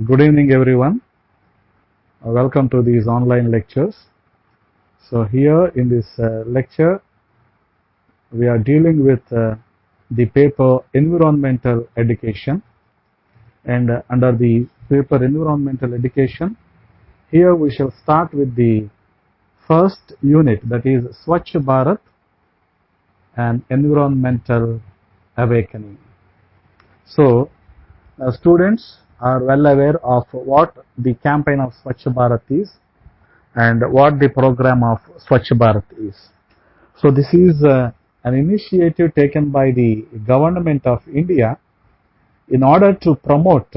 Good evening, everyone. Welcome to these online lectures. So here in this lecture, we are dealing with the paper Environmental Education. And under the paper Environmental Education, here we shall start with the first unit, that is Swachh Bharat and Environmental Awakening. So, students are well aware of what the campaign of Swachh Bharat is and what the program of Swachh Bharat is. So this is an initiative taken by the government of India in order to promote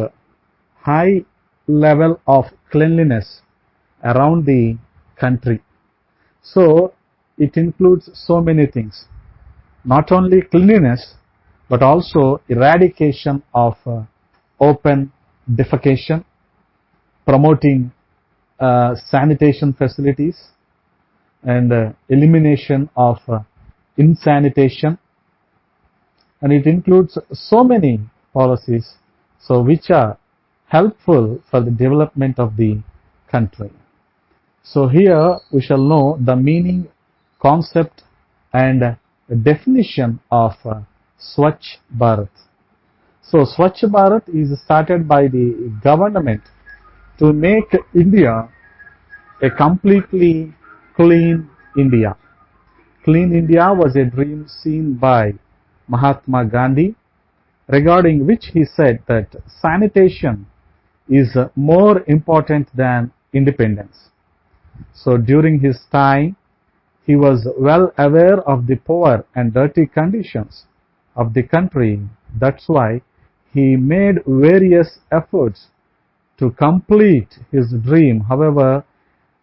high level of cleanliness around the country. So it includes so many things, not only cleanliness but also eradication of open defecation, promoting sanitation facilities, and elimination of insanitation, and it includes so many policies which are helpful for the development of the country. So here we shall know the meaning, concept and definition of Swachh Bharat. So Swachh Bharat is started by the government to make India a completely clean India. Clean India was a dream seen by Mahatma Gandhi, regarding which he said that sanitation is more important than independence. So during his time, he was well aware of the poor and dirty conditions of the country. That's why he made various efforts to complete his dream. However,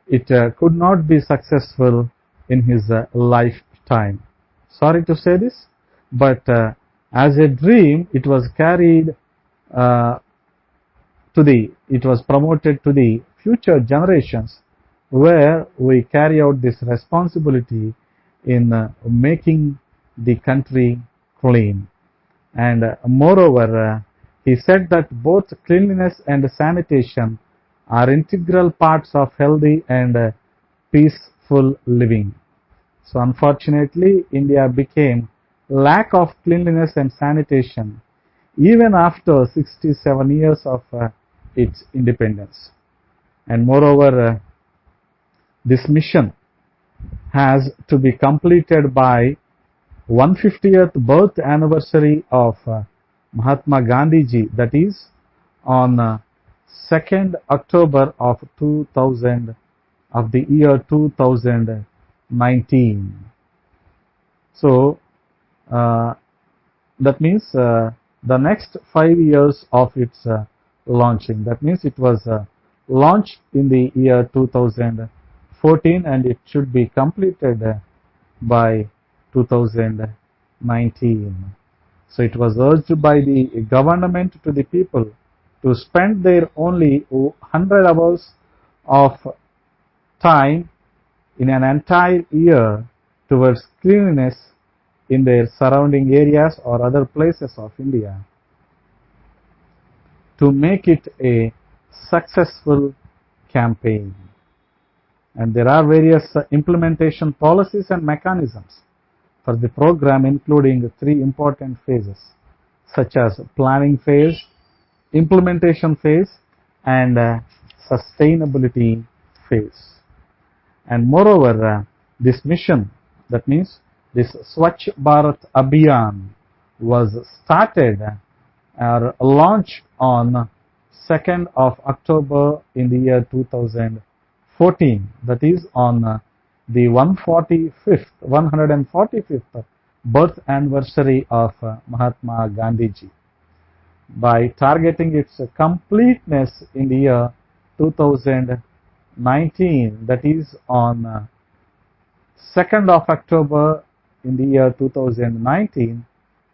it could not be successful in his lifetime. Sorry to say this, but as a dream, it was carried it was promoted to the future generations, where we carry out this responsibility in making the country clean. And moreover, he said that both cleanliness and sanitation are integral parts of healthy and peaceful living. So unfortunately, India became lack of cleanliness and sanitation even after 67 years of its independence. And moreover, this mission has to be completed by 150th birth anniversary of Mahatma Gandhi ji, that is on 2nd October of 2000 of the year 2019. So that means the next 5 years of its launching. That means it was launched in the year 2014 and it should be completed by 2019. So it was urged by the government to the people to spend their only 100 hours of time in an entire year towards cleanliness in their surrounding areas or other places of India, to make it a successful campaign. And there are various implementation policies and mechanisms for the program, including 3 important phases, such as planning phase, implementation phase, and sustainability phase. And moreover, this mission, that means this Swachh Bharat Abhiyan, was started or launched on 2nd of October in the year 2014, that is on the 145th birth anniversary of Mahatma Gandhi ji, by targeting its completeness in the year 2019, that is on 2nd of October in the year 2019,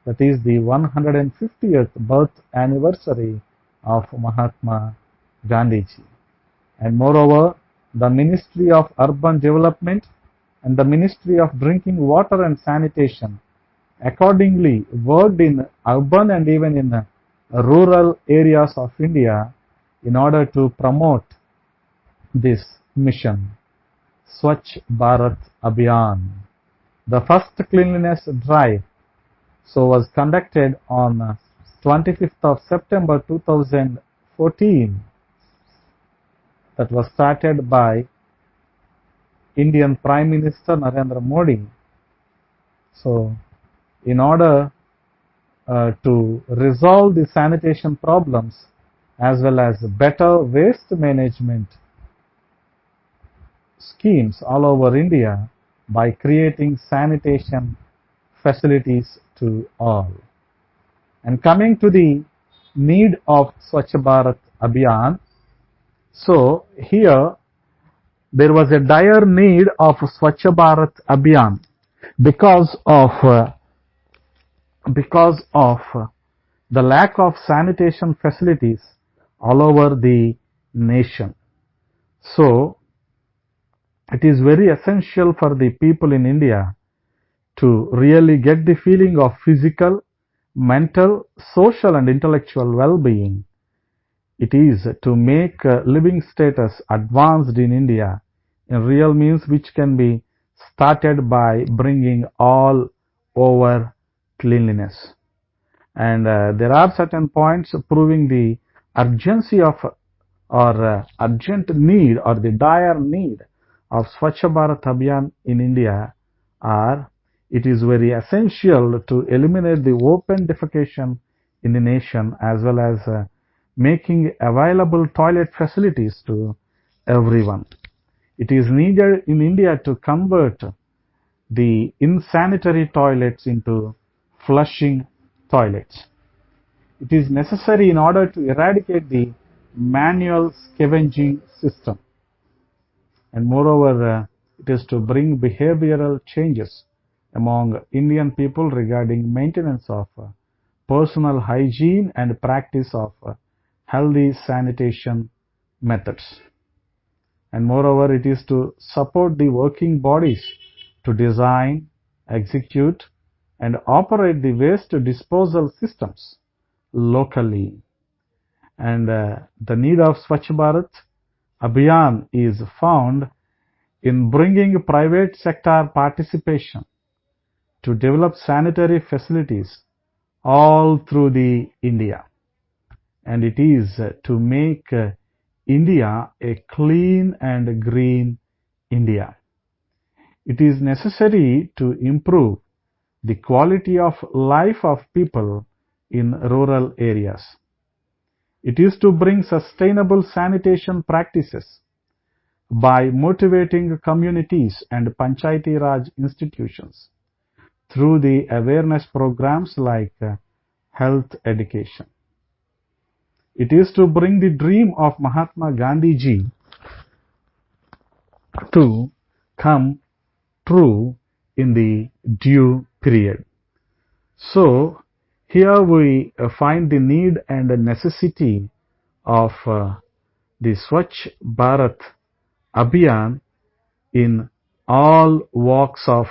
that is the 150th birth anniversary of Mahatma Gandhi ji. And moreover, the Ministry of Urban Development and the Ministry of Drinking Water and Sanitation accordingly worked in urban and even in rural areas of India in order to promote this mission, Swachh Bharat Abhiyan. The first cleanliness drive was conducted on 25th of September 2014. That was started by Indian Prime Minister Narendra Modi. So, in order to resolve the sanitation problems as well as better waste management schemes all over India by creating sanitation facilities to all. And coming to the need of Swachh Bharat Abhiyan, so here there was a dire need of Swachh Bharat Abhiyan because of the lack of sanitation facilities all over the nation. So it is very essential for the people in India to really get the feeling of physical, mental, social and intellectual well-being. It is to make living status advanced in India in real means which can be started by bringing all over cleanliness. And there are certain points proving the urgency of or urgent need or the dire need of Swachh Bharat Abhiyan in India are: it is very essential to eliminate the open defecation in the nation as well as making available toilet facilities to everyone. It is needed in India to convert the insanitary toilets into flushing toilets. It is necessary in order to eradicate the manual scavenging system. And moreover, it is to bring behavioral changes among Indian people regarding maintenance of personal hygiene and practice of healthy sanitation methods. And moreover, it is to support the working bodies to design, execute and operate the waste disposal systems locally. And the need of Swachh Bharat Abhiyan is found in bringing private sector participation to develop sanitary facilities all through the India. And it is to make India a clean and green India. It is necessary to improve the quality of life of people in rural areas. It is to bring sustainable sanitation practices by motivating communities and Panchayati Raj institutions through the awareness programs like health education. It is to bring the dream of Mahatma Gandhi ji to come true in the due period. So, here we find the need and the necessity of the Swachh Bharat Abhiyan in all walks of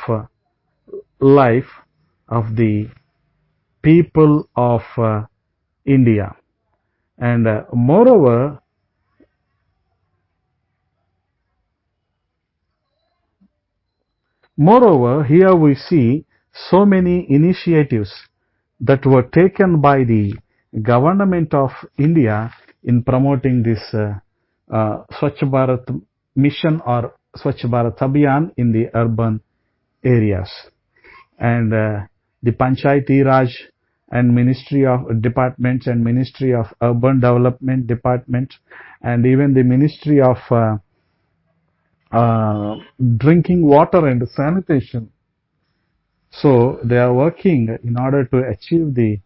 life of the people of India. And moreover, here we see so many initiatives that were taken by the government of India in promoting this Swachh Bharat mission or Swachh Bharat Abhiyan in the urban areas. And the Panchayati Raj and Ministry of Departments and Ministry of Urban Development Department and even the Ministry of Drinking Water and Sanitation. So they are working in order to achieve the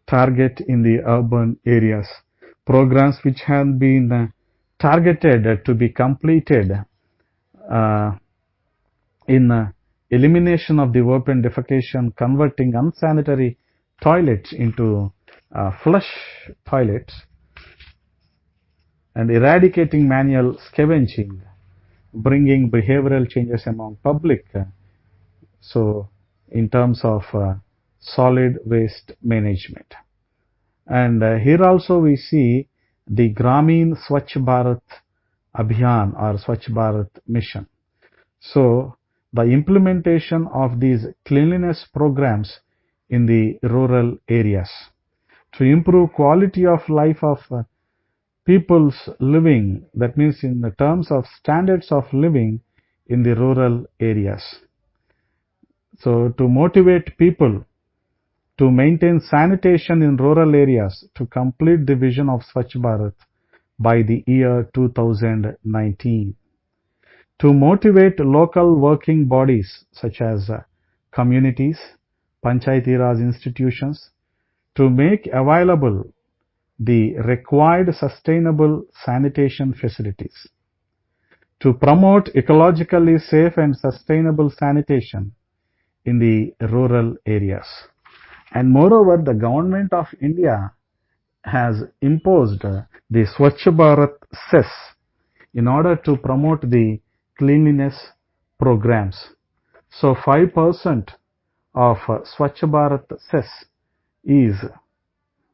target in the urban areas. Programs which have been targeted to be completed in elimination of the open defecation, converting unsanitary toilets into flush toilets, and eradicating manual scavenging, bringing behavioral changes among public. So, in terms of solid waste management. And here also we see the Gramin Swachh Bharat Abhiyan or Swachh Bharat mission. So the implementation of these cleanliness programs in the rural areas to improve quality of life of people's living, that means in the terms of standards of living in the rural areas. So to motivate people to maintain sanitation in rural areas to complete the vision of Swachh Bharat by the year 2019. To motivate local working bodies such as communities, Panchayati Raj institutions to make available the required sustainable sanitation facilities. To promote ecologically safe and sustainable sanitation in the rural areas. And moreover, the government of India has imposed the Swachh Bharat cess in order to promote the cleanliness programs. So 5% of Swachh Bharat cess is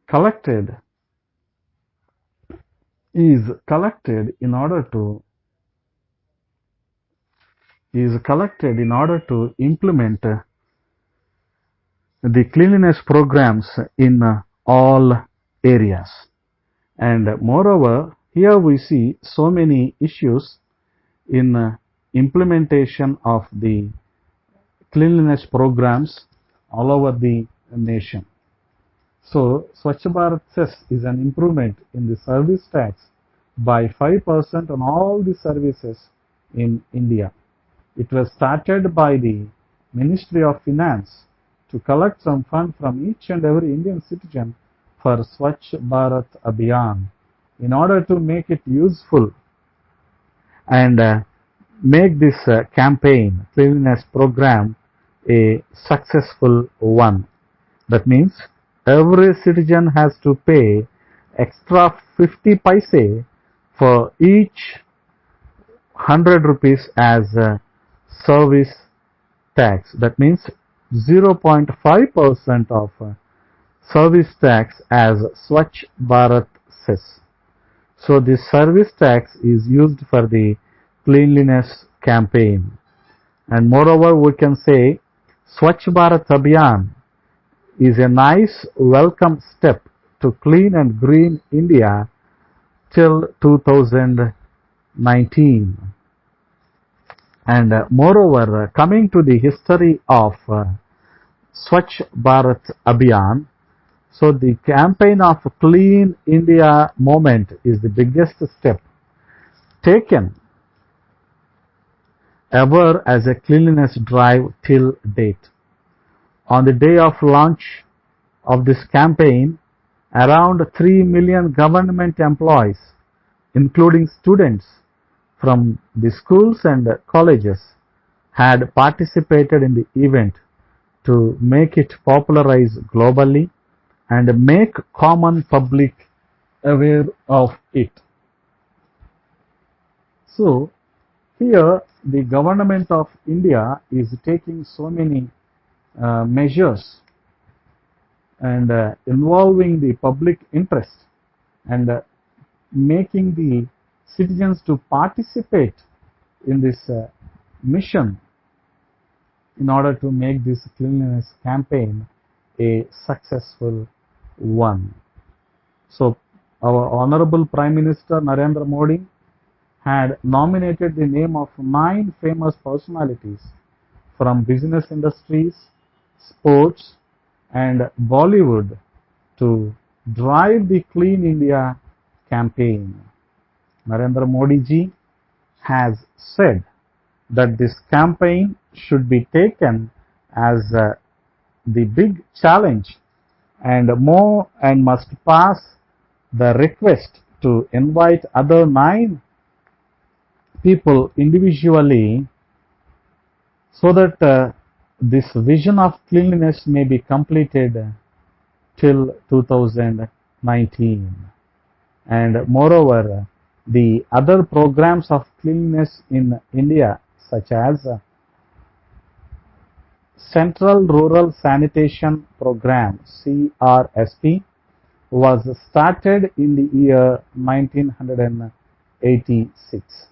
collected in order to implement the cleanliness programs in all areas. And moreover, here we see so many issues in implementation of the cleanliness programs all over the nation. So Swachh Bharat cess is an improvement in the service tax by 5% on all the services in India. It was started by the Ministry of Finance to collect some fund from each and every Indian citizen for Swachh Bharat Abhiyan in order to make it useful and make this campaign, cleanliness program, a successful one. That means every citizen has to pay extra 50 paise for each 100 rupees as service tax. That means 0.5% of service tax as Swachh Bharat cess. So this service tax is used for the cleanliness campaign. And moreover, we can say Swachh Bharat Abhiyan is a nice welcome step to clean and green India till 2019. And moreover, coming to the history of Swachh Bharat Abhiyan, so the campaign of Clean India movement is the biggest step taken ever as a cleanliness drive till date. On the day of launch of this campaign, around 3 million government employees, including students from the schools and colleges, had participated in the event to make it popularize globally and make common public aware of it. So, here the government of India is taking so many measures and involving the public interest and making the citizens to participate in this mission in order to make this cleanliness campaign a successful one. So our Honorable Prime Minister Narendra Modi had nominated the name of 9 famous personalities from business industries, sports and Bollywood to drive the Clean India campaign. Narendra Modi ji has said that this campaign should be taken as the big challenge and must pass the request to invite other 9 people individually so that this vision of cleanliness may be completed till 2019. And moreover, the other programs of cleanliness in India, such as Central Rural Sanitation Program, CRSP, was started in the year 1986.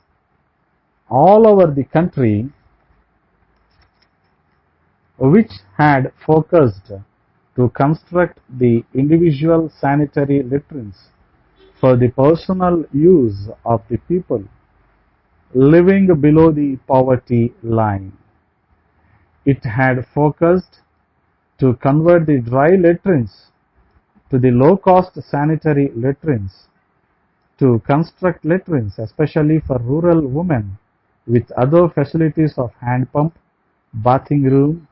All over the country, which had focused to construct the individual sanitary latrines for the personal use of the people living below the poverty line. It had focused to convert the dry latrines to the low-cost sanitary latrines, to construct latrines especially for rural women with other facilities of hand pump, bathing room,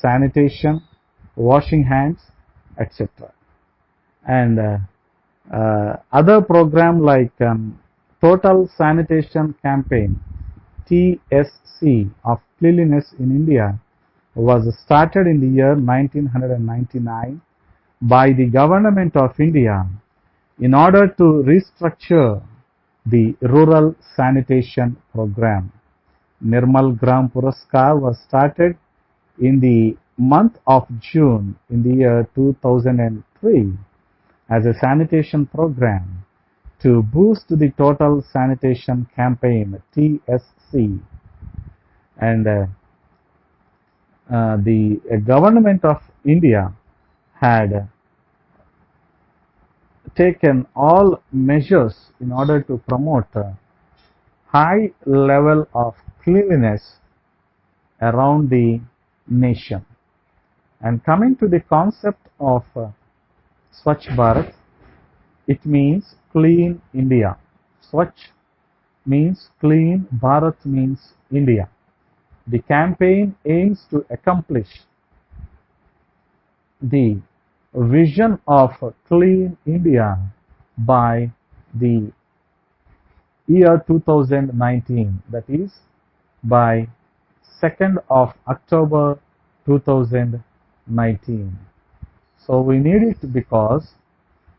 sanitation, washing hands, etc. And other program like Total Sanitation Campaign, TSC, of cleanliness in India was started in the year 1999 by the Government of India in order to restructure the rural sanitation program. Nirmal Gram Puraskar was started in the month of June in the year 2003 as a sanitation program to boost the Total Sanitation Campaign, TSC. And the Government of India had taken all measures in order to promote a high level of cleanliness around the nation. And coming to the concept of Swachh Bharat, it means clean India. Swachh means clean, Bharat means India. The campaign aims to accomplish the vision of clean India by the year 2019, that is by 2nd of October 2019. So we need it because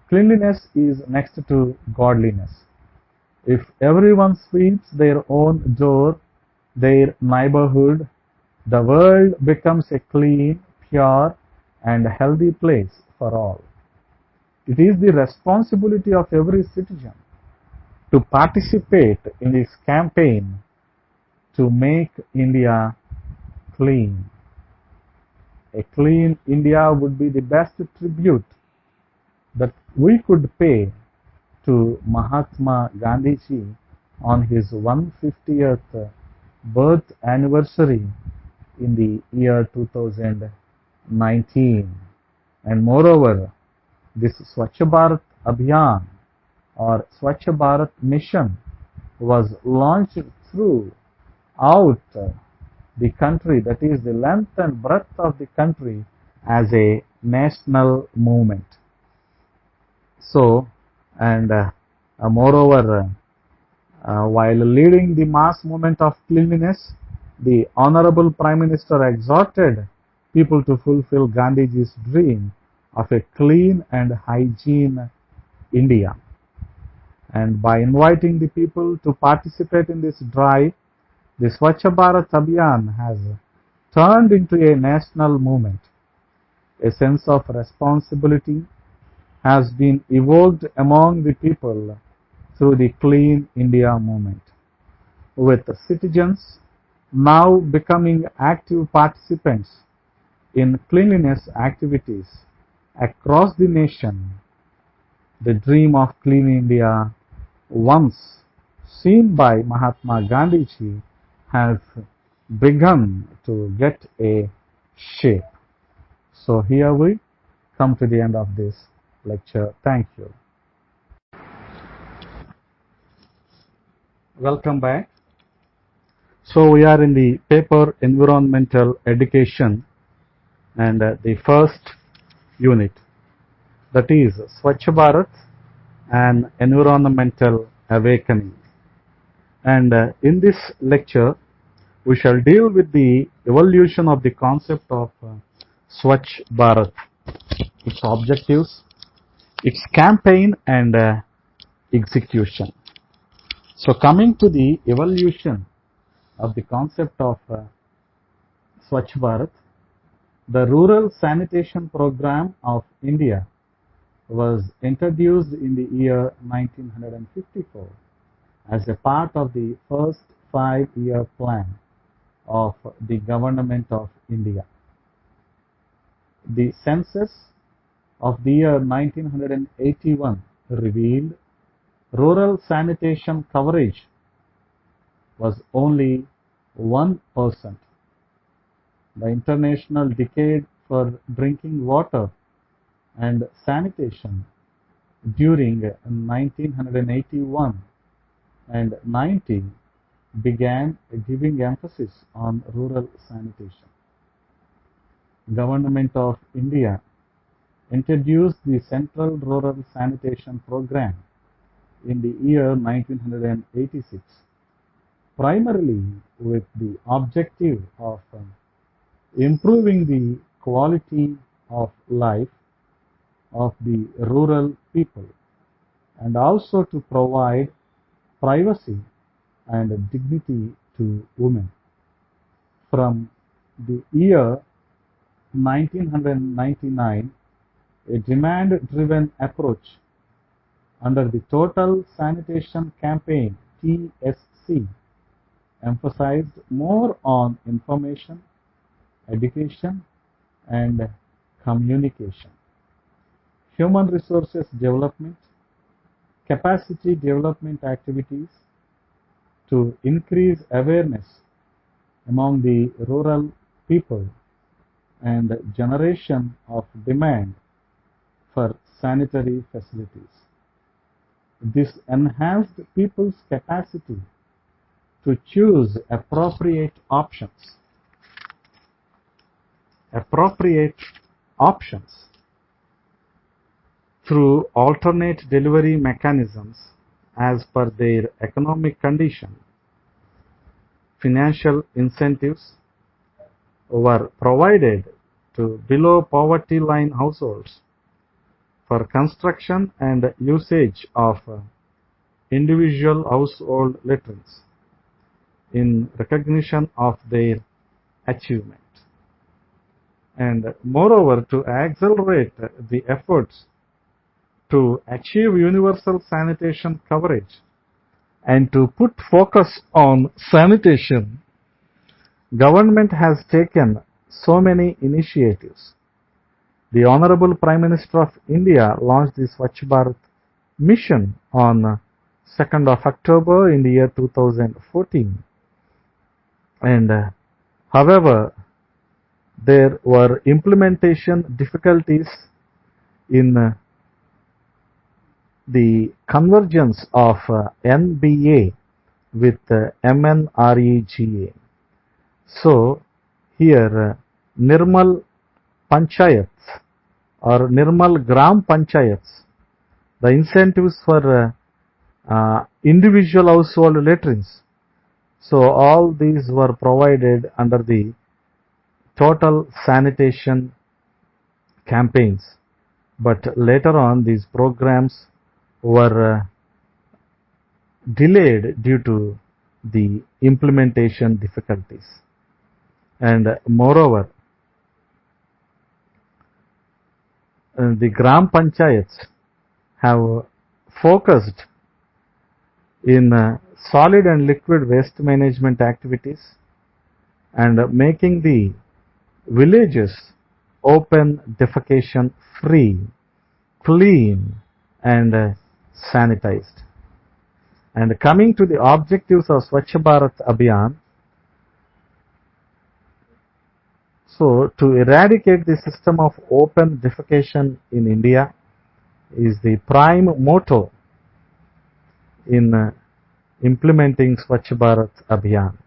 cleanliness is next to godliness. If everyone sweeps their own door, their neighborhood, the world becomes a clean, pure, and healthy place for all. It is the responsibility of every citizen to participate in this campaign to make India clean. A clean India would be the best tribute that we could pay to Mahatma Gandhiji on his 150th birth anniversary in the year 2019. And moreover, this Swachh Bharat Abhiyan or Swachh Bharat mission was launched throughout the country, that is the length and breadth of the country, as a national movement. So, and moreover, while leading the mass movement of cleanliness, the Honorable Prime Minister exhorted people to fulfill Gandhiji's dream of a clean and hygiene India. And by inviting the people to participate in this drive, the Swachh Bharat Abhiyan has turned into a national movement. A sense of responsibility has been evoked among the people through the Clean India movement, with citizens now becoming active participants in cleanliness activities across the nation. The dream of Clean India, once seen by Mahatma Gandhiji, has begun to get a shape. So here we come to the end of this lecture. Thank you. Welcome back. So we are in the paper Environmental Education and the first unit, that is Swachh Bharat and Environmental Awakening. And in this lecture, we shall deal with the evolution of the concept of Swachh Bharat, its objectives, its campaign and execution. So coming to the evolution of the concept of Swachh Bharat, the rural sanitation program of India was introduced in the year 1954 as a part of the first 5-year plan of the Government of India. The census of the year 1981 revealed rural sanitation coverage was only 1%. The International Decade for Drinking Water and Sanitation during 1981 and 90 began giving emphasis on rural sanitation. Government of India introduced the Central Rural Sanitation Program in the year 1986, primarily with the objective of improving the quality of life of the rural people and also to provide privacy and dignity to women. From the year 1999, a demand-driven approach under the Total Sanitation Campaign (TSC) emphasized more on information, education, and communication, human resources development, capacity development activities to increase awareness among the rural people and generation of demand for sanitary facilities. This enhanced people's capacity to choose appropriate options through alternate delivery mechanisms as per their economic condition. Financial incentives were provided to below poverty line households for construction and usage of individual household latrines in recognition of their achievement. And moreover, to accelerate the efforts to achieve universal sanitation coverage and to put focus on sanitation, government has taken so many initiatives. The Honorable Prime Minister of India launched the Swachh Bharat mission on 2nd of October in the year 2014. And however, there were implementation difficulties in the convergence of NBA with MNREGA. So here Nirmal Panchayats or Nirmal Gram Panchayats, the incentives for individual household latrines. So all these were provided under the total sanitation campaigns. But later on these programs were delayed due to the implementation difficulties. And moreover, the Gram Panchayats have focused in solid and liquid waste management activities and making the villages open defecation free, clean and sanitized. And coming to the objectives of Swachh Bharat Abhiyan, so to eradicate the system of open defecation in India is the prime motto in implementing Swachh Bharat Abhiyan.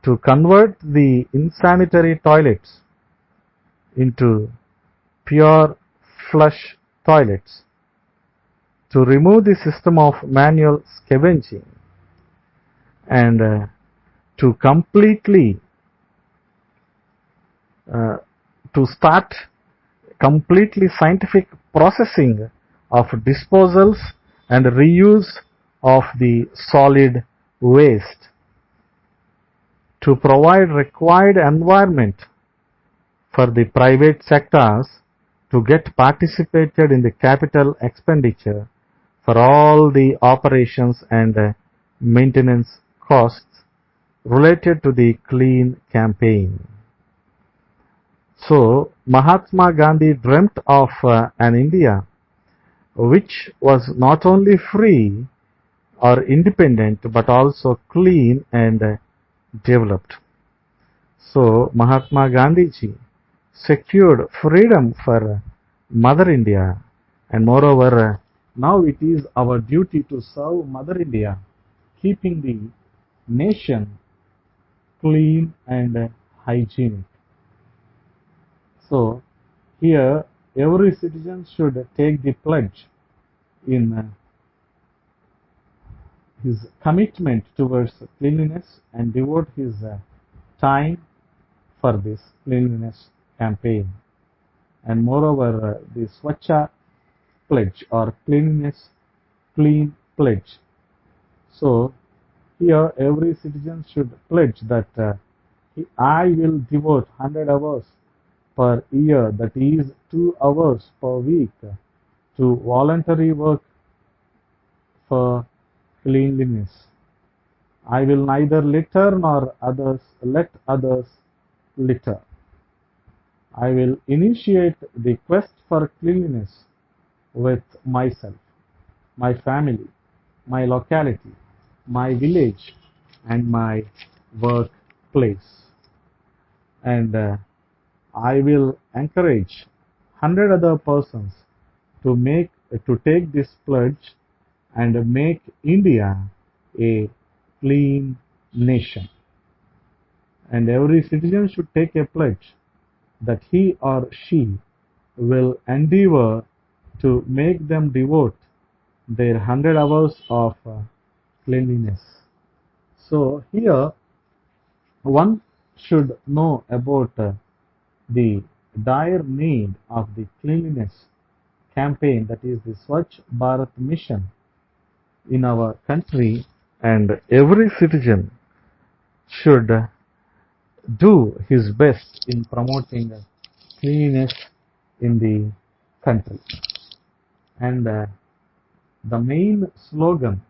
To convert the insanitary toilets into pure flush toilets, to remove the system of manual scavenging, and to completely to start completely scientific processing of disposals and reuse of the solid waste, to provide required environment for the private sectors to get participated in the capital expenditure for all the operations and maintenance costs related to the clean campaign. So Mahatma Gandhi dreamt of an India which was not only free or independent but also clean and developed. So Mahatma Gandhi ji secured freedom for Mother India, and moreover now it is our duty to serve Mother India, keeping the nation clean and hygienic. So here every citizen should take the pledge in his commitment towards cleanliness and devote his time for this cleanliness campaign. And moreover, the Swachha pledge or cleanliness clean pledge. So here every citizen should pledge that I will devote 100 hours per year, that is 2 hours per week, to voluntary work for cleanliness. I will neither litter nor let others litter. I will initiate the quest for cleanliness with myself, my family, my locality, my village, and my workplace. And I will encourage 100 other persons to take this pledge and make India a clean nation. And every citizen should take a pledge that he or she will endeavor to make them devote their 100 hours of cleanliness. So here one should know about the dire need of the cleanliness campaign, that is the Swachh Bharat mission in our country, and every citizen should do his best in promoting cleanliness in the country. And the main slogan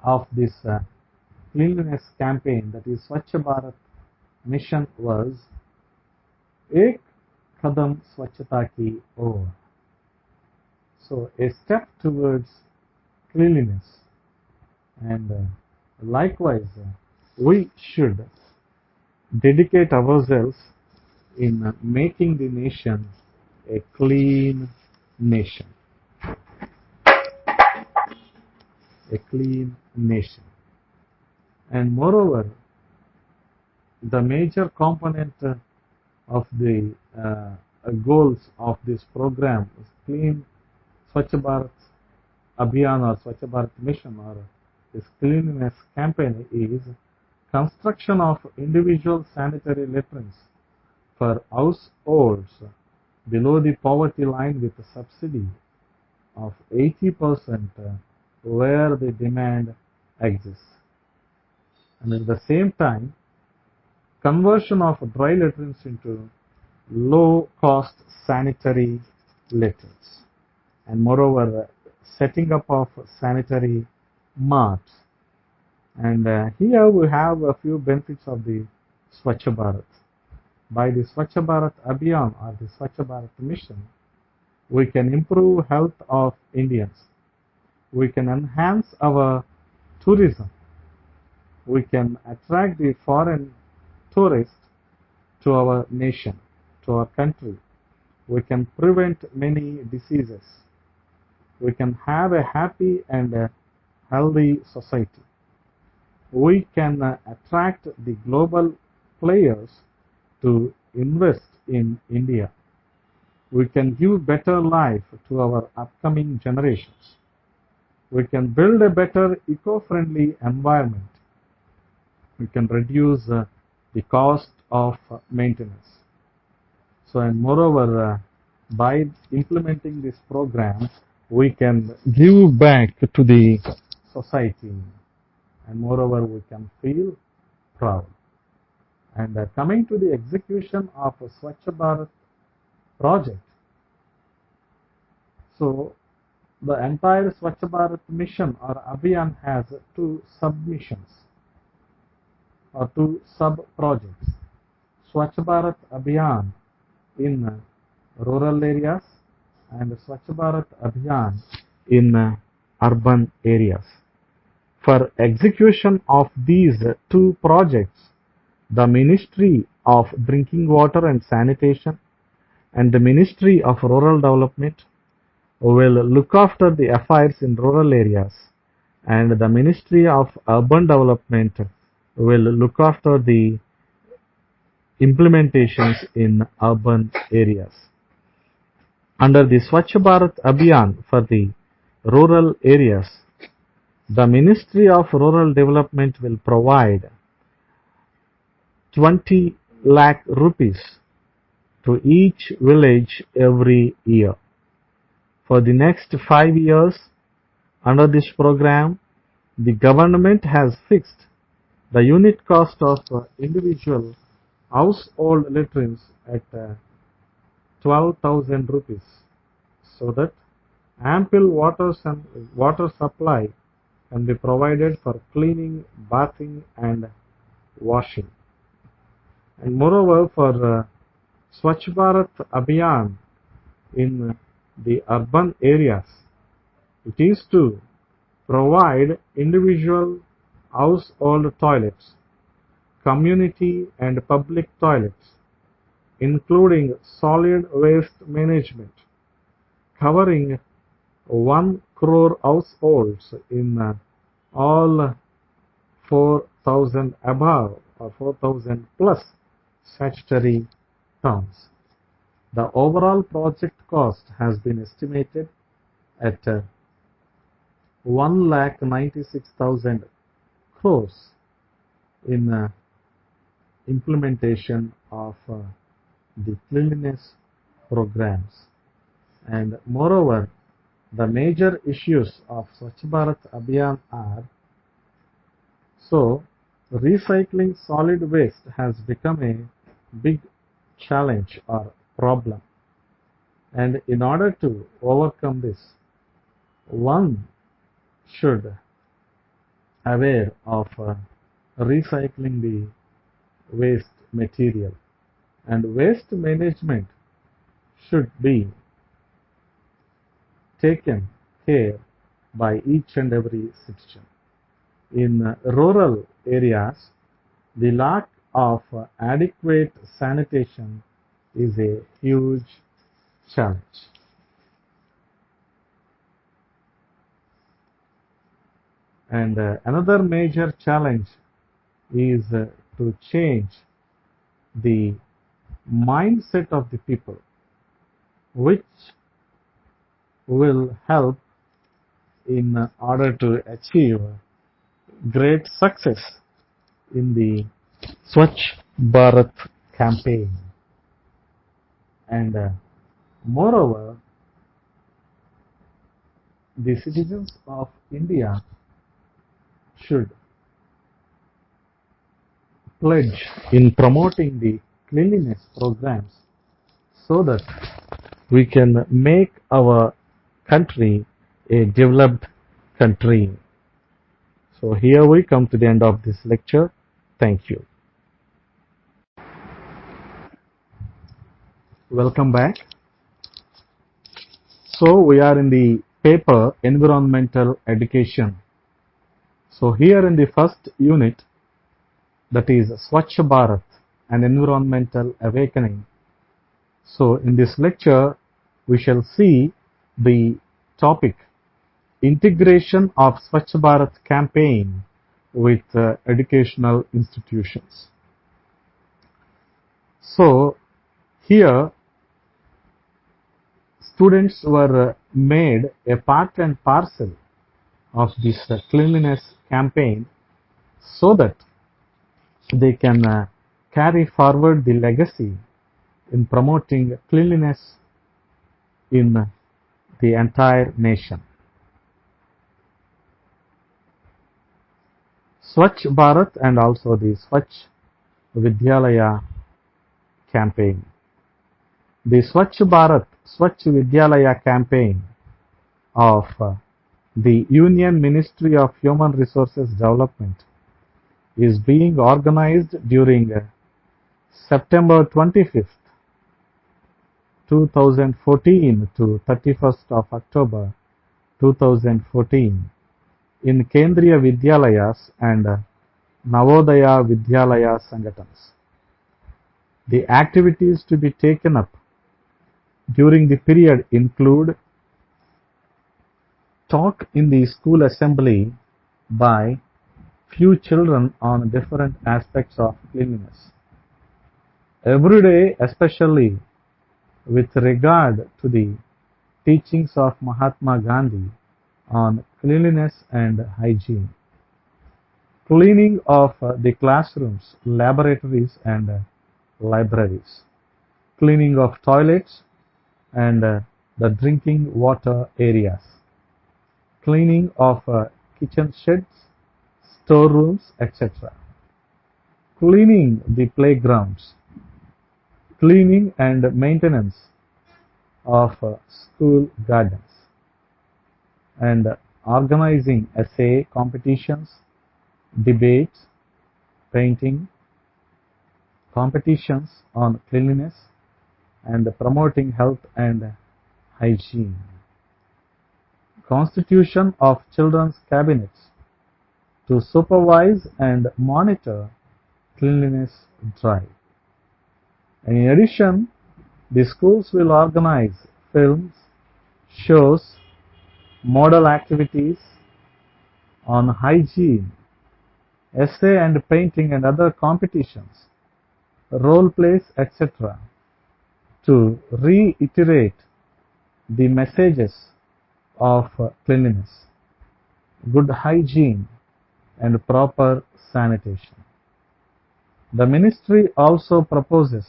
of this cleanliness campaign, that is Swachh Bharat mission, was Ek Kadam Swachhata Ki Or. So a step towards cleanliness. And likewise, we should dedicate ourselves in making the nation a clean nation. A clean nation. And moreover, the major component of the goals of this program is clean Swachh Bharat Abhiyan or Swachh Bharat mission, or this cleanliness campaign, is construction of individual sanitary latrines for households below the poverty line with a subsidy of 80% where the demand exists. And at the same time, conversion of dry latrines into low-cost sanitary latrines. And moreover, setting up of sanitary marts. And here we have a few benefits of the Swachh Bharat. By the Swachh Bharat Abhiyan or the Swachh Bharat mission, we can improve health of Indians. We can enhance our tourism. We can attract the foreign tourists to our nation, to our country. We can prevent many diseases. We can have a happy and a healthy society. We can attract the global players to invest in India. We can give better life to our upcoming generations. We can build a better eco-friendly environment. We can reduce the cost of maintenance. So, and moreover, by implementing this program, we can give back to the society, and moreover, we can feel proud. And coming to the execution of a Swachh Bharat project, So the entire Swachh Bharat mission or Abhiyan has two submissions or two sub-projects. Swachh Bharat Abhiyan in rural areas and Swachh Bharat Abhiyan in urban areas. For execution of these two projects, the Ministry of Drinking Water and Sanitation and the Ministry of Rural Development will look after the affairs in rural areas, and the Ministry of Urban Development will look after the implementations in urban areas. Under the Swachh Bharat Abhiyan for the rural areas, the Ministry of Rural Development will provide 20 lakh rupees to each village every year. For the next 5 years, under this program, the government has fixed the unit cost of individual household latrines at 12,000 rupees, so that ample water supply can be provided for cleaning, bathing and washing. And moreover, for Swachh Bharat Abhiyan in the urban areas, it is to provide individual household toilets, community and public toilets, including solid waste management, covering 1 crore households in all 4,000 above or 4,000 plus statutory towns. The overall project cost has been estimated at 1,96,000 crores in implementation of the cleanliness programs. And moreover, the major issues of Swachh Bharat Abhiyan are: so recycling solid waste has become a big challenge or problem, and in order to overcome this, one should aware of recycling the waste material, and waste management should be taken care by each and every citizen. In rural areas, the lack of adequate sanitation is a huge challenge. And another major challenge is to change the mindset of the people, which will help in order to achieve great success in the Swachh Bharat campaign. And moreover, the citizens of India should pledge in promoting the cleanliness programs so that we can make our country a developed country. So here we come to the end of this lecture. Thank you. Welcome back. So we are in the paper Environmental Education. So here in the first unit, that is Swachh Bharat, an environmental awakening. So in this lecture, we shall see the topic integration of Swachh Bharat campaign with educational institutions. So here students were made a part and parcel of this cleanliness campaign so that they can carry forward the legacy in promoting cleanliness in the entire nation. Swachh Bharat and also the Swachh Vidyalaya campaign. The Swachh Bharat, Swachh Vidyalaya campaign of the Union Ministry of Human Resources Development is being organized during September 25th, 2014 to 31st of October 2014 in Kendriya Vidyalayas and Navodaya Vidyalaya Sangatans. The activities to be taken up during the period include talk in the school assembly by few children on different aspects of cleanliness. Every day, especially with regard to the teachings of Mahatma Gandhi on cleanliness and hygiene. Cleaning of the classrooms, laboratories and libraries. Cleaning of toilets and the drinking water areas. Cleaning of kitchen sheds, storerooms, etc. Cleaning the playgrounds. Cleaning and maintenance of school gardens. And organizing essay competitions, debates, painting, competitions on cleanliness, and promoting health and hygiene. Constitution of children's cabinets to supervise and monitor cleanliness drive. And in addition, the schools will organize films, shows, model activities on hygiene, essay and painting and other competitions, role plays, etc. to reiterate the messages of cleanliness, good hygiene and proper sanitation. The ministry also proposes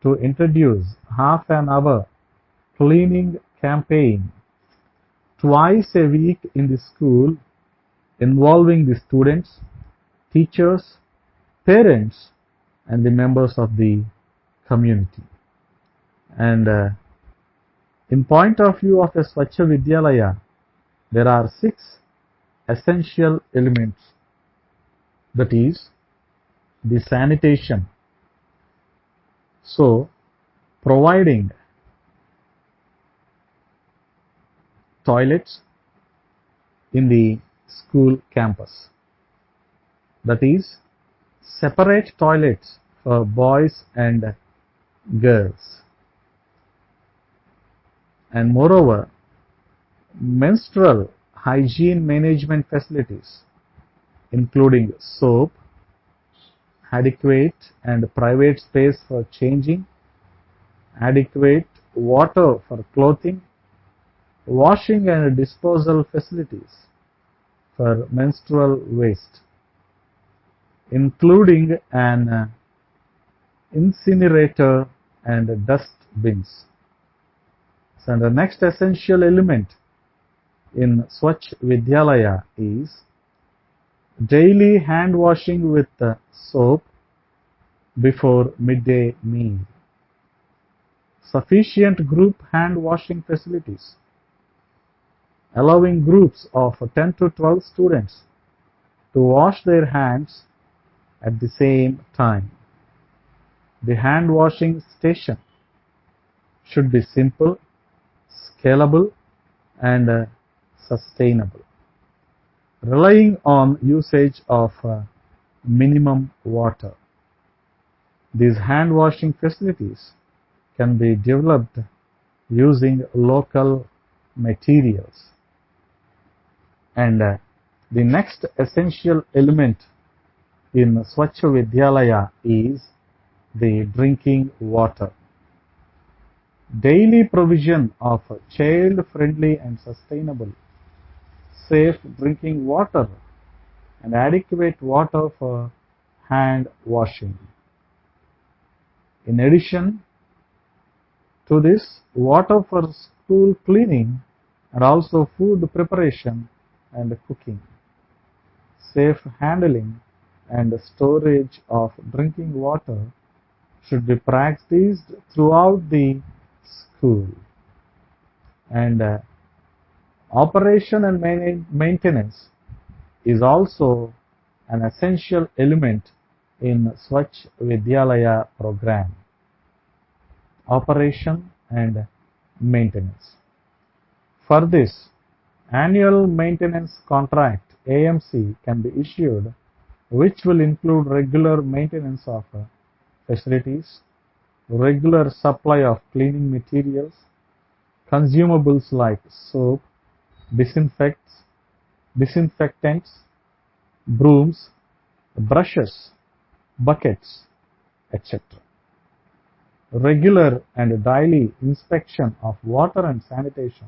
to introduce half an hour cleaning campaign twice a week in the school involving the students, teachers, parents and the members of the community. And in point of view of a Swachha Vidyalaya, there are 6 essential elements, that is the sanitation. So, providing toilets in the school campus, that is separate toilets for boys and girls, and moreover menstrual hygiene management facilities including soap, adequate and private space for changing, adequate water for clothing, washing and disposal facilities for menstrual waste, including an incinerator and dust bins. So the next essential element in Swachh Vidyalaya is daily hand washing with soap before midday meal. Sufficient group hand washing facilities, allowing groups of 10 to 12 students to wash their hands at the same time. The hand washing station should be simple, scalable and sustainable, relying on usage of minimum water. These hand washing facilities can be developed using local materials. And the next essential element in Swachh Vidyalaya is the drinking water. Daily provision of child-friendly and sustainable, safe drinking water and adequate water for hand washing. In addition to this, water for school cleaning and also food preparation and cooking, safe handling and storage of drinking water should be practiced throughout the school. And Operation and maintenance is also an essential element in Swachh Vidyalaya program. Operation and maintenance. For this, annual maintenance contract AMC can be issued, which will include regular maintenance of facilities, regular supply of cleaning materials, consumables like soap, disinfectants, brooms, brushes, buckets, etc. Regular and daily inspection of water and sanitation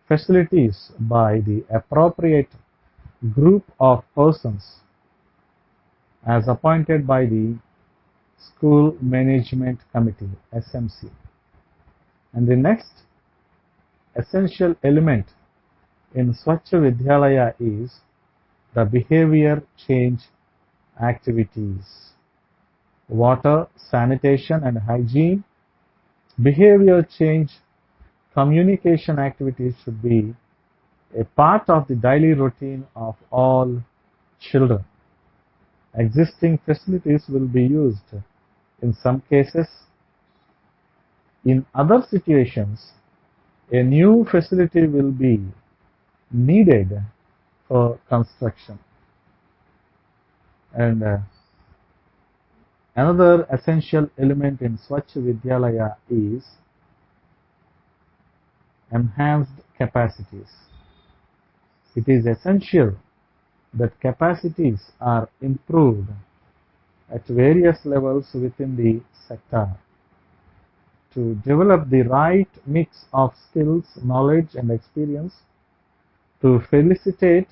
facilities by the appropriate group of persons as appointed by the School Management Committee (SMC). And the next essential element in Swachh Vidyalaya is the behavior change activities. Water, sanitation and hygiene, behavior change, communication activities should be a part of the daily routine of all children. Existing facilities will be used in some cases. In other situations, a new facility will be needed for construction. And another essential element in Swachh Vidyalaya is enhanced capacities. It is essential that capacities are improved at various levels within the sector to develop the right mix of skills, knowledge and experience to facilitate,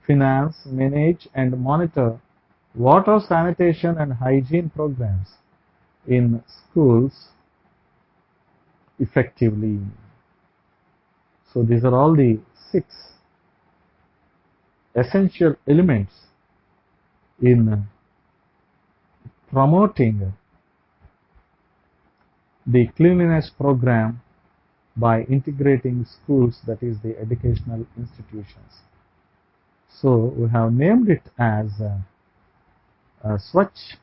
finance, manage and monitor water, sanitation and hygiene programs in schools effectively. So these are all the 6 essential elements in promoting the cleanliness program by integrating schools, that is the educational institutions. So we have named it as Swachh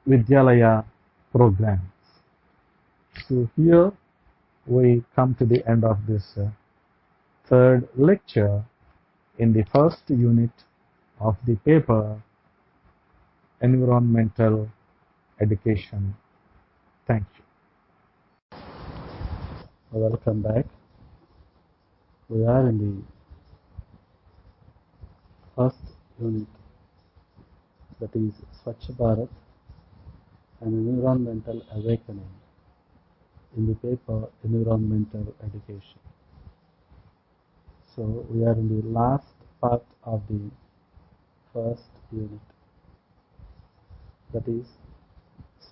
Vidyalaya programs. So here we come to the end of this third lecture in the first unit of the paper Environmental Education. Thank you. Welcome back. We are in the first unit, that is Swachh Bharat, an environmental awakening, in the paper Environmental Education. So we are in the last part of the first unit, that is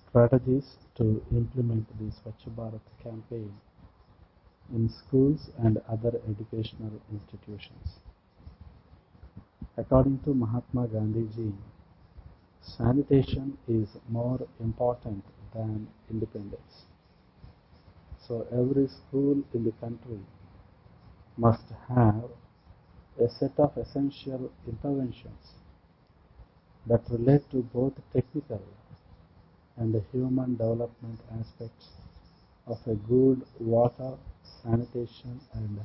strategies to implement the Swachh Bharat campaign in schools and other educational institutions. According to Mahatma Gandhi ji, sanitation is more important than independence. So every school in the country must have a set of essential interventions that relate to both technical and human development aspects of a good water, sanitation and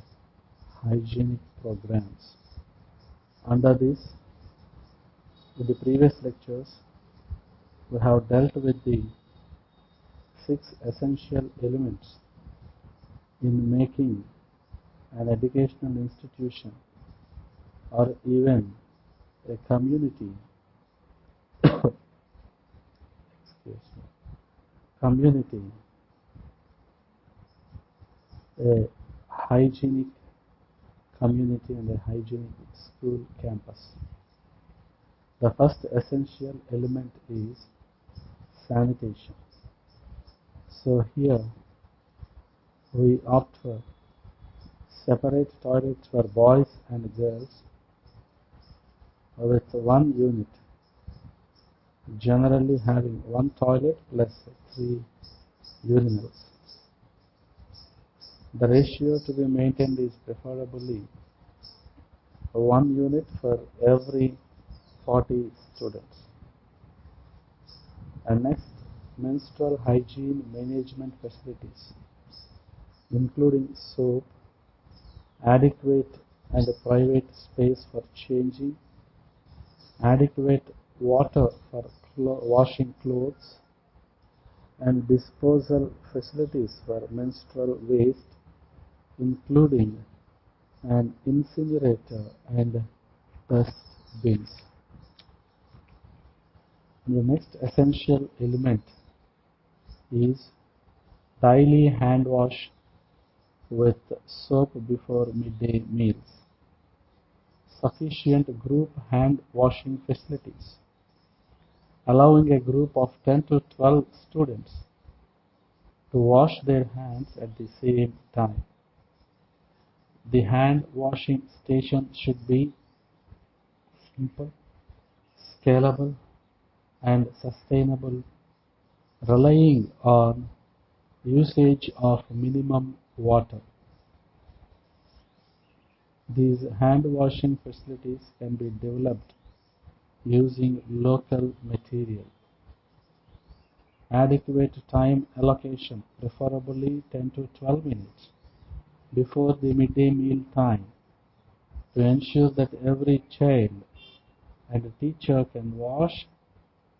hygienic programs. Under this, in the previous lectures, we have dealt with the 6 essential elements in making an educational institution or even a community a hygienic community and a hygienic school campus. The first essential element is sanitation. So here we opt for separate toilets for boys and girls with one unit generally having one toilet plus 3 urinals. The ratio to be maintained is preferably 1 unit for every 40 students. And next, menstrual hygiene management facilities, including soap, adequate and private space for changing, adequate water for washing clothes, and disposal facilities for menstrual waste, including an incinerator and dust bins. And the next essential element is daily hand wash with soap before midday meals. Sufficient group hand washing facilities, allowing a group of 10 to 12 students to wash their hands at the same time. The hand washing station should be simple, scalable, and sustainable, relying on usage of minimum water. These hand washing facilities can be developed using local material. Adequate time allocation, preferably 10 to 12 minutes before the midday meal time, to ensure that every child and teacher can wash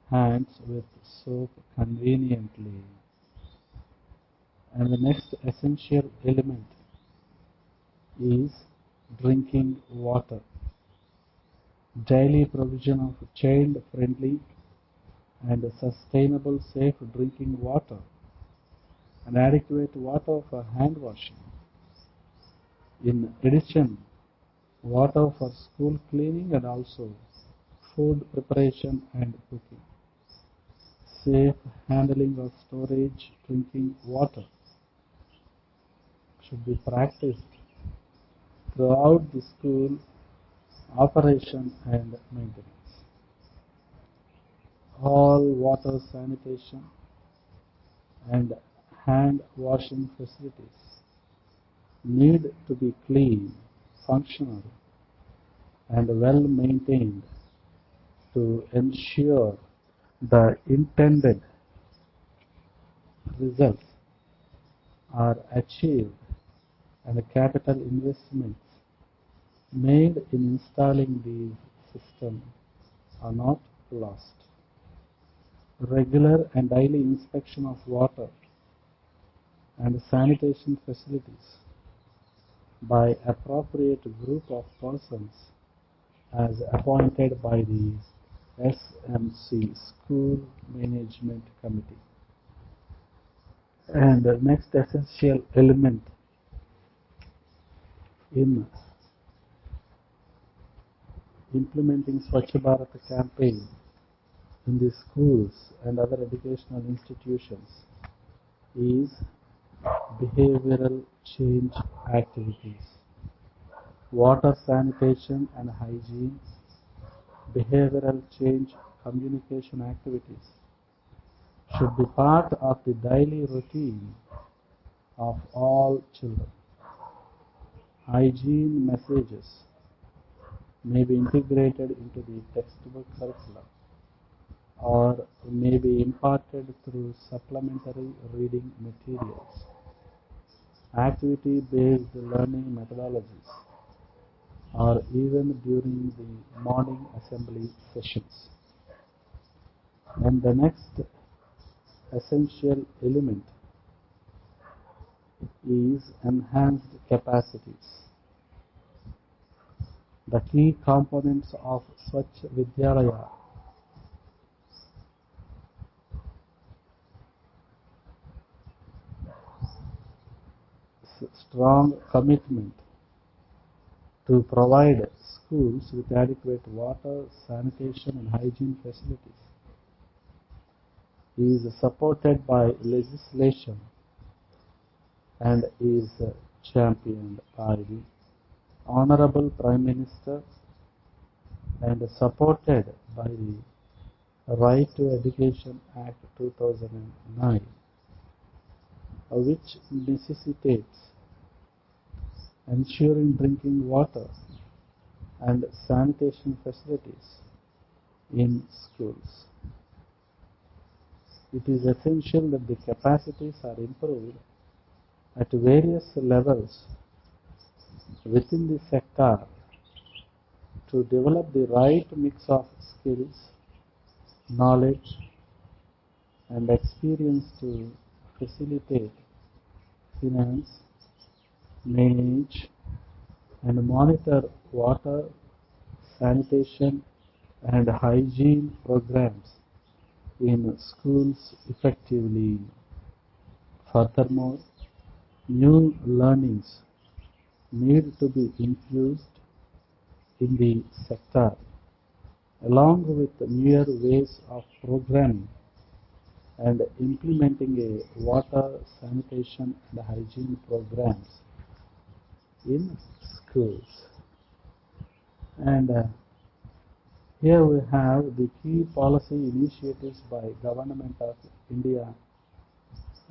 hands with soap conveniently. And the next essential element is drinking water. Daily provision of child-friendly and sustainable safe drinking water and adequate water for hand washing. In addition, water for school cleaning and also food preparation and cooking. Safe handling of storage drinking water should be practiced throughout the school operation and maintenance. All water sanitation and hand washing facilities need to be clean, functional, and well maintained to ensure the intended results are achieved and capital investments made in installing these systems are not lost. Regular and daily inspection of water and sanitation facilities by appropriate group of persons as appointed by the SMC, School Management Committee. And the next essential element in implementing Swachh Bharat campaign in the schools and other educational institutions is behavioral change activities. Water sanitation and hygiene, behavioral change communication activities should be part of the daily routine of all children. Hygiene messages may be integrated into the textbook curriculum or may be imparted through supplementary reading materials. Activity-based learning methodologies or even during the morning assembly sessions. And the next essential element is enhanced capacities. The key components of Swachh Vidyalaya strong commitment to provide schools with adequate water, sanitation and hygiene facilities is supported by legislation and is championed by the Honorable Prime Minister and supported by the Right to Education Act 2009, which necessitates ensuring drinking water and sanitation facilities in schools. It is essential that the capacities are improved at various levels within the sector to develop the right mix of skills, knowledge, and experience to facilitate, finance, manage, and monitor water, sanitation, and hygiene programs in schools effectively. Furthermore, new learnings need to be infused in the sector, along with newer ways of programming and implementing a water, sanitation, and hygiene programs in schools. And here we have the key policy initiatives by Government of India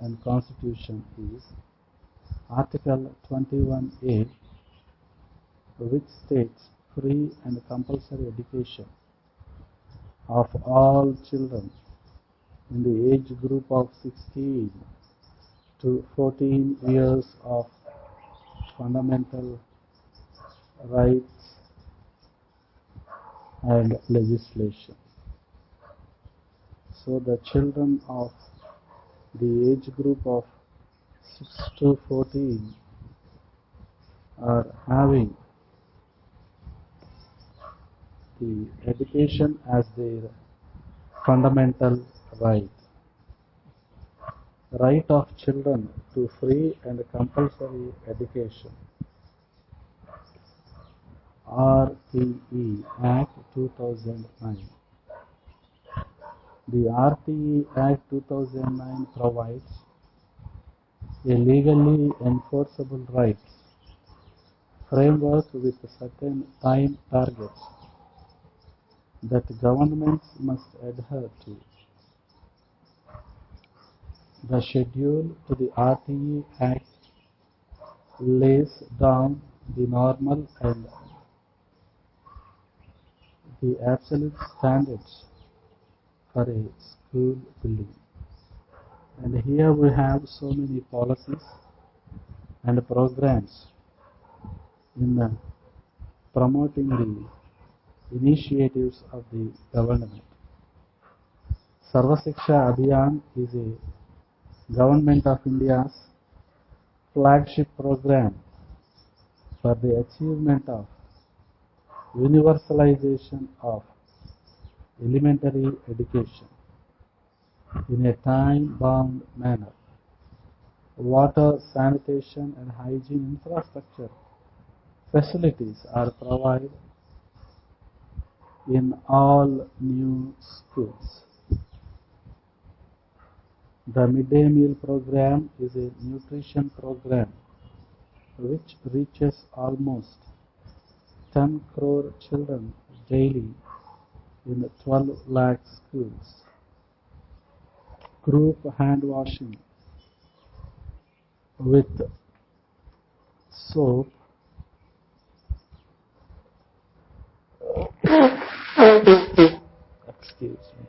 and Constitution is Article 21A, which states free and compulsory education of all children in the age group of 16 to 14 years of fundamental rights and legislation. So the children of the age group of 6 to 14 are having the education as their fundamental right. Right of children to free and compulsory education. RTE Act 2009. The RTE Act 2009 provides a legally enforceable rights framework with certain time targets that governments must adhere to. The schedule to the RTE Act lays down the normal and the absolute standards for a school building. And here we have so many policies and programs in promoting the initiatives of the government. Sarva Shiksha Abhiyan is a Government of India's flagship program for the achievement of universalization of elementary education in a time-bound manner. Water, sanitation, and hygiene infrastructure facilities are provided in all new schools. The midday meal program is a nutrition program which reaches almost 10 crore children daily in 12 lakh schools. Group hand washing with soap excuse me,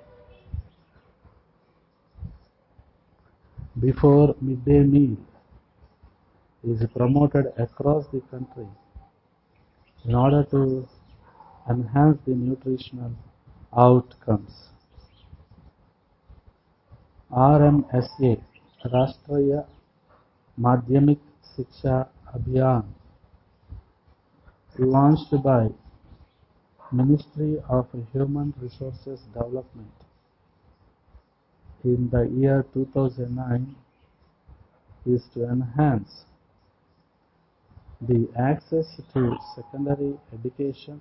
before midday meal is promoted across the country in order to enhance the nutritional outcomes. RMSA, Rashtriya Madhyamik Shiksha Abhiyan, launched by Ministry of Human Resources Development in the year 2009, is to enhance the access to secondary education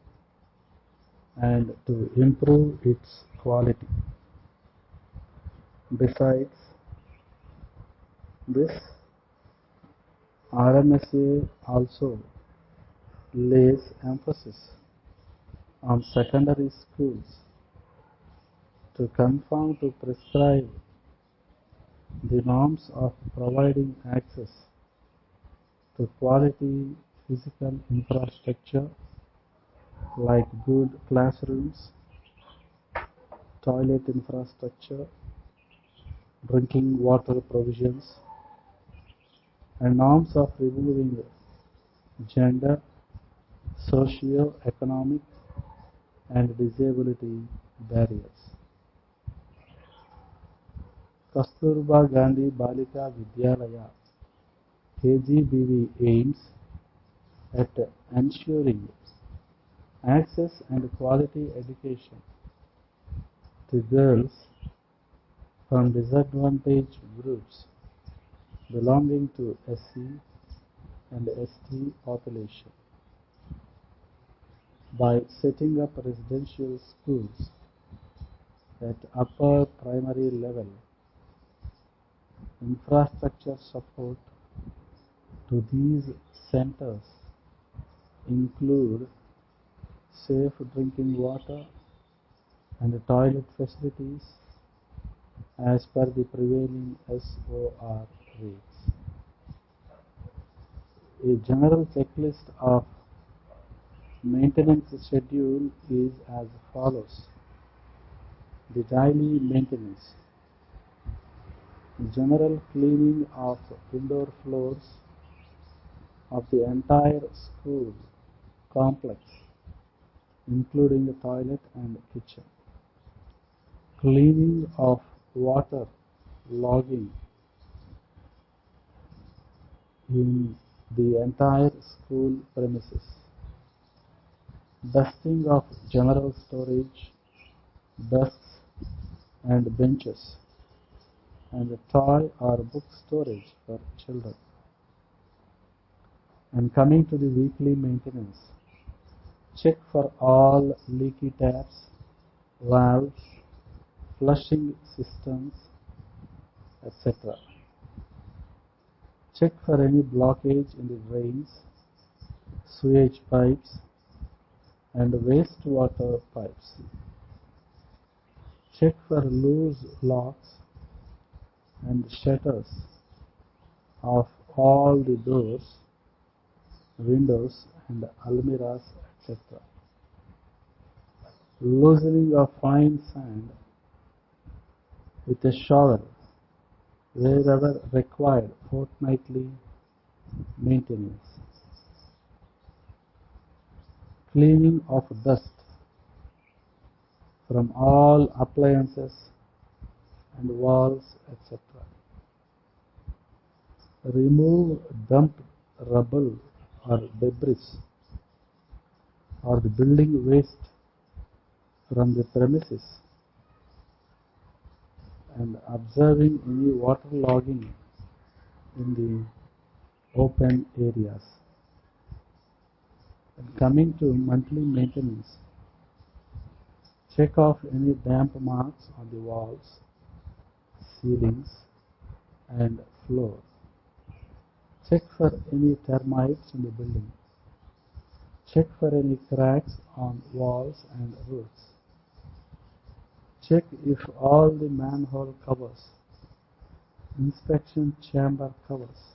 and to improve its quality. Besides this, RMSA also lays emphasis on secondary schools to conform to prescribe the norms of providing access to quality physical infrastructure like good classrooms, toilet infrastructure, drinking water provisions, and norms of removing gender, socio-economic, and disability barriers. Kasturba Gandhi Balika Vidyalaya KGBV aims at ensuring access and quality education to girls from disadvantaged groups belonging to SC and ST population by setting up residential schools at upper primary level. Infrastructure support to these centers include safe drinking water and toilet facilities as per the prevailing SOR rates. A general checklist of maintenance schedule is as follows. The daily maintenance. General cleaning of indoor floors of the entire school complex, including the toilet and kitchen. Cleaning of water logging in the entire school premises. Dusting of general storage, desks and benches, and toy or book storage for children. And coming to the weekly maintenance, check for all leaky taps, valves, flushing systems, etc. Check for any blockage in the drains, sewage pipes, and wastewater pipes. Check for loose locks and shutters of all the doors, windows, and almirahs, etc. Loosening of fine sand with a shovel wherever required, fortnightly maintenance. Cleaning of dust from all appliances and walls, etc. Remove dumped rubble or debris or the building waste from the premises and observing any water logging in the open areas. And coming to monthly maintenance, check off any damp marks on the walls, ceilings, and floor. Check for any termites in the building. Check for any cracks on walls and roofs. Check if all the manhole covers, inspection chamber covers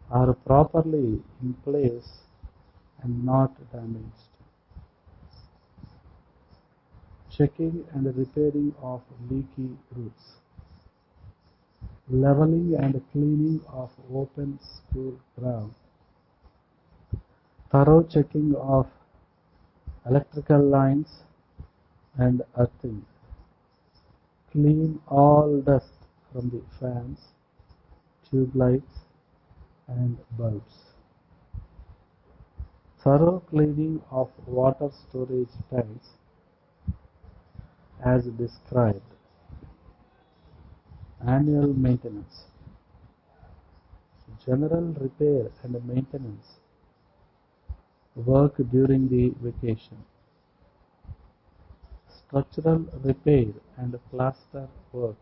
are properly in place and not damaged. Checking and repairing of leaky roofs. Leveling and cleaning of open school ground. Thorough checking of electrical lines and earthing. Clean all dust from the fans, tube lights, and bulbs. Thorough cleaning of water storage tanks as described. Annual maintenance. General repair and maintenance work during the vacation. Structural repair and plaster work.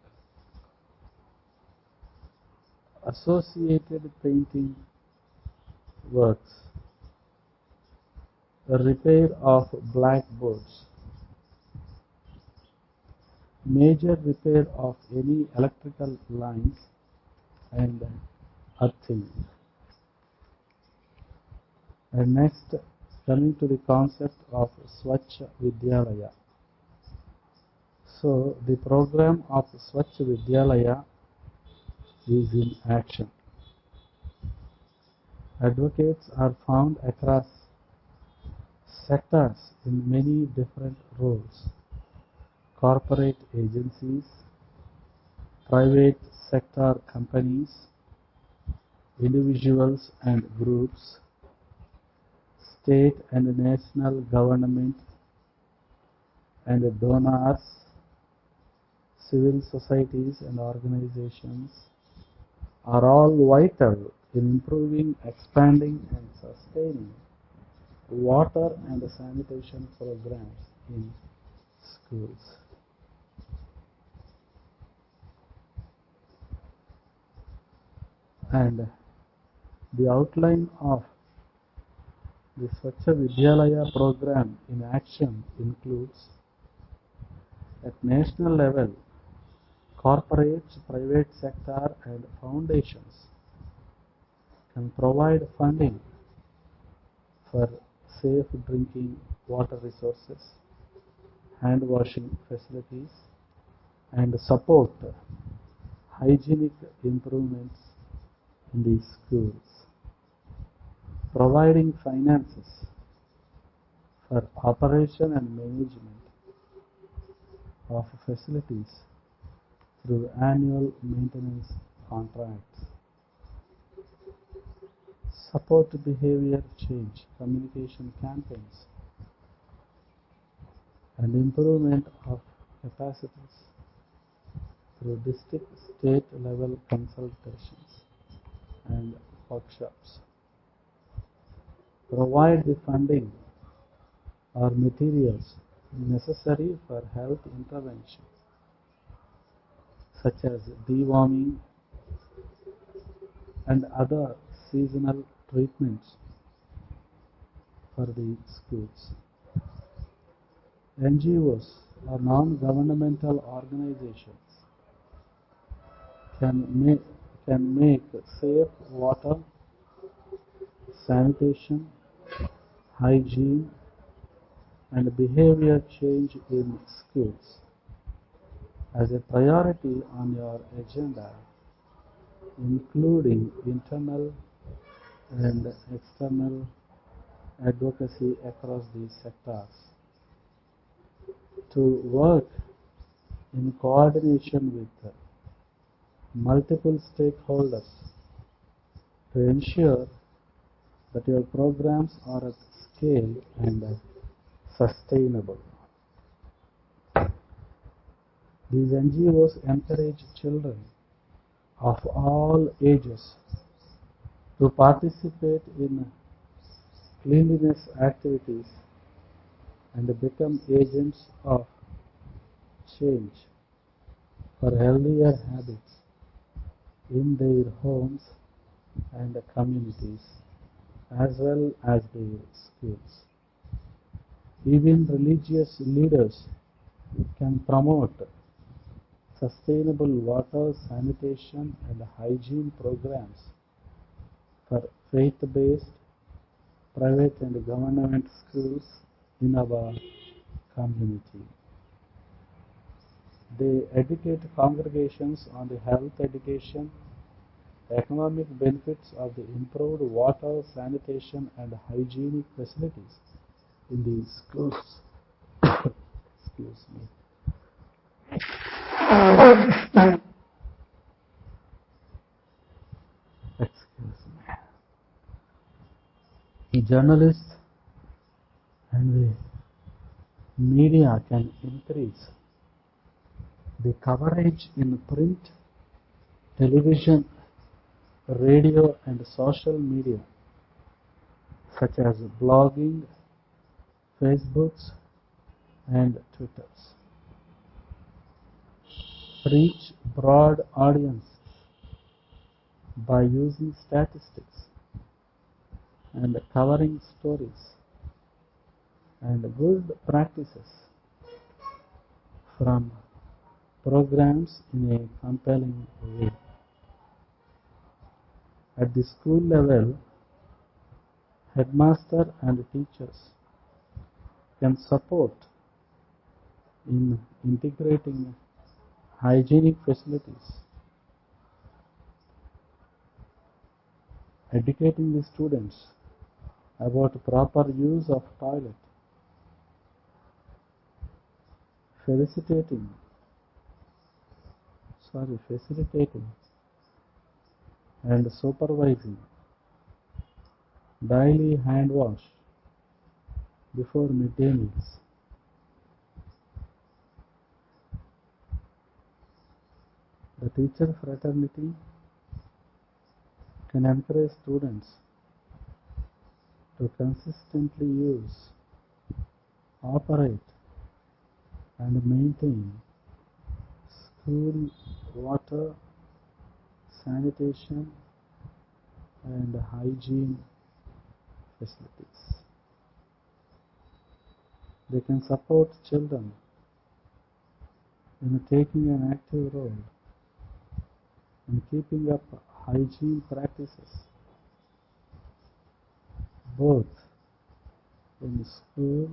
Associated painting works. The repair of blackboards. major repair of any electrical lines and earthing. And next, coming to the concept of Swachh Vidyalaya. So, the program of Swachh Vidyalaya is in action. Advocates are found across sectors in many different roles: corporate agencies, private sector companies, individuals and groups, state and national government and donors, civil societies and organizations are all vital in improving, expanding and sustaining water and sanitation programs in schools. And the outline of the Swachh Vidyalaya program in action includes: at national level, corporates, private sector and foundations can provide funding for safe drinking water resources, hand washing facilities and support hygienic improvements in the schools, providing finances for operation and management of facilities through annual maintenance contracts, support behavior change communication campaigns, and improvement of capacities through district state level consultations and workshops, provide the funding or materials necessary for health intervention such as deworming and other seasonal treatments for the schools. NGOs or non-governmental organizations can make safe water, sanitation, hygiene and behavior change in schools as a priority on your agenda, including internal and external advocacy across these sectors. To work in coordination with multiple stakeholders to ensure that your programs are at scale and sustainable. These NGOs encourage children of all ages to participate in cleanliness activities and become agents of change for healthier habits in their homes and communities as well as their schools. Even religious leaders can promote sustainable water, sanitation and hygiene programs for faith-based, private and government schools in our community. They educate congregations on the health education, economic benefits of the improved water, sanitation and hygienic facilities in the schools. Excuse me. Excuse me. The journalists and the media can increase the coverage in print, television, radio and social media such as blogging, Facebooks and Twitters. Reach broad audiences by using statistics and covering stories and good practices from programs in a compelling way. At the school level, headmaster and teachers can support in integrating hygienic facilities, educating the students about proper use of toilet, facilitating and supervising daily hand wash before midday meals. The teacher fraternity can encourage students to consistently use, operate, and maintain school water, sanitation, and hygiene facilities. They can support children in taking an active role in keeping up hygiene practices, both in school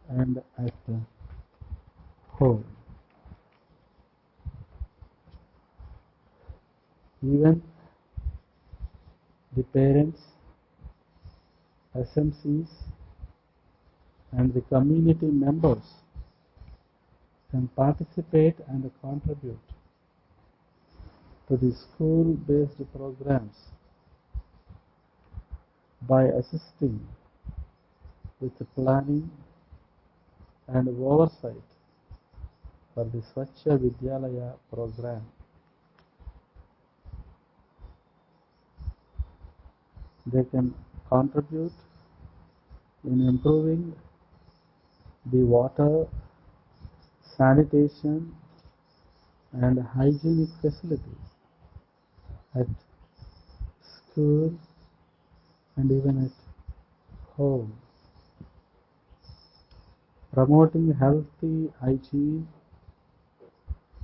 and at home. Even the parents, SMCs, and the community members can participate and contribute to the school-based programs by assisting with the planning and oversight for the Swachha Vidyalaya program. They can contribute in improving the water, sanitation, and hygienic facilities at school and even at home, promoting healthy hygiene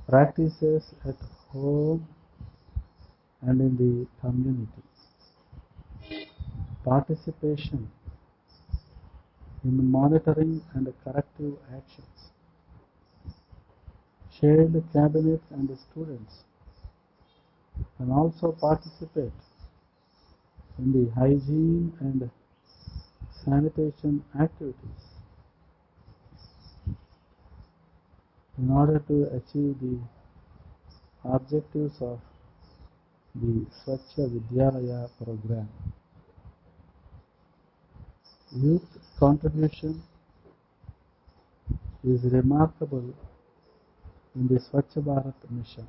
practices at home and in the community. Participation in monitoring and corrective actions. Shared cabinet and students can also participate in the hygiene and sanitation activities in order to achieve the objectives of the Swachha Vidyalaya program. Youth contribution is remarkable in the Swachh Bharat mission.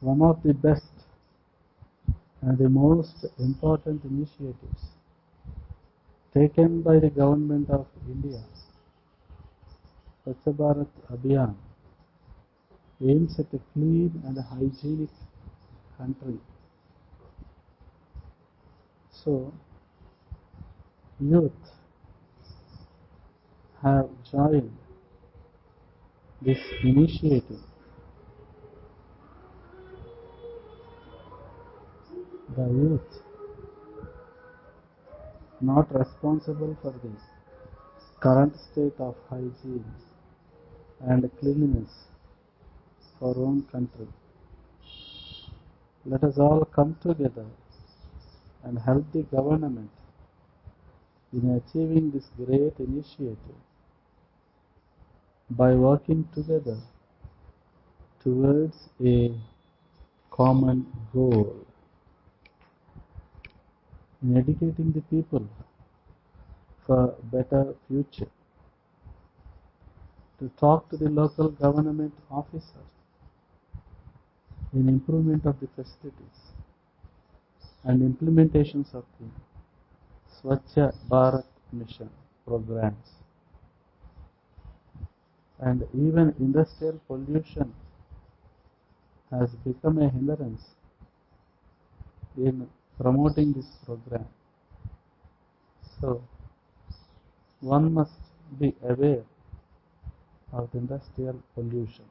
One of the best and the most important initiatives taken by the government of India, Swachh Bharat Abhiyan, aims at a clean and hygienic country. So, youth have joined this initiative. The youth not responsible for the current state of hygiene and cleanliness for our own country. Let us all come together and help the government in achieving this great initiative by working together towards a common goal in educating the people for a better future, to talk to the local government officers in improvement of the facilities and implementations of the Swachha Bharat mission programs. And even industrial pollution has become a hindrance in promoting this program. So, one must be aware of the industrial pollution.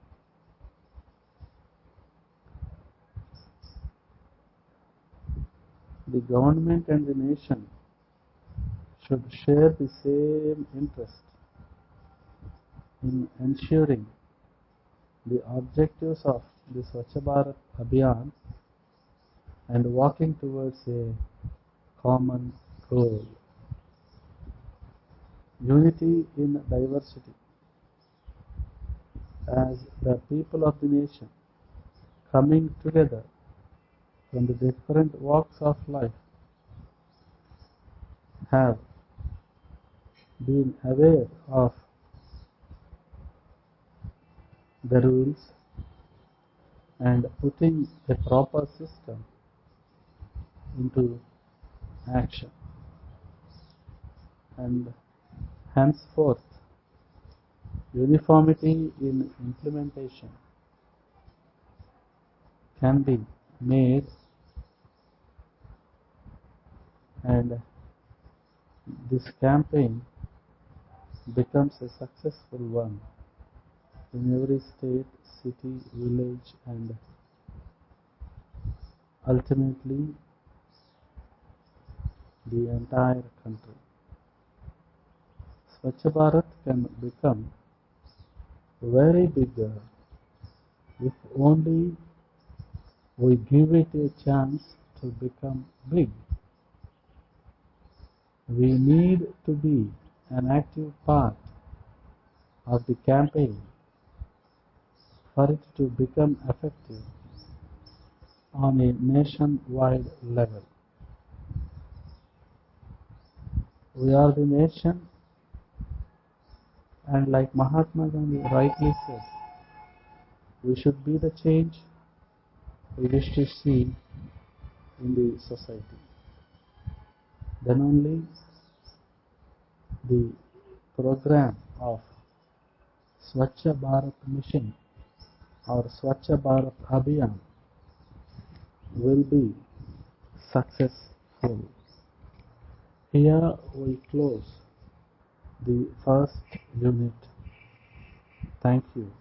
The government and the nation should share the same interest in ensuring the objectives of the Swachh Bharat Abhiyan and working towards a common goal. Unity in diversity. As the people of the nation coming together from the different walks of life have been aware of the rules and putting a proper system into action, and henceforth uniformity in implementation can be made, and this campaign becomes a successful one in every state, city, village, and ultimately the entire country. Swachh Bharat can become very bigger if only we give it a chance to become big. We need to be an active part of the campaign for it to become effective on a nationwide level. We are the nation, and like Mahatma Gandhi rightly said, we should be the change we wish to see in the society. Then only the program of Swachh Bharat Mission or Swachh Bharat Abhiyan will be successful. Here we close the first unit. Thank you.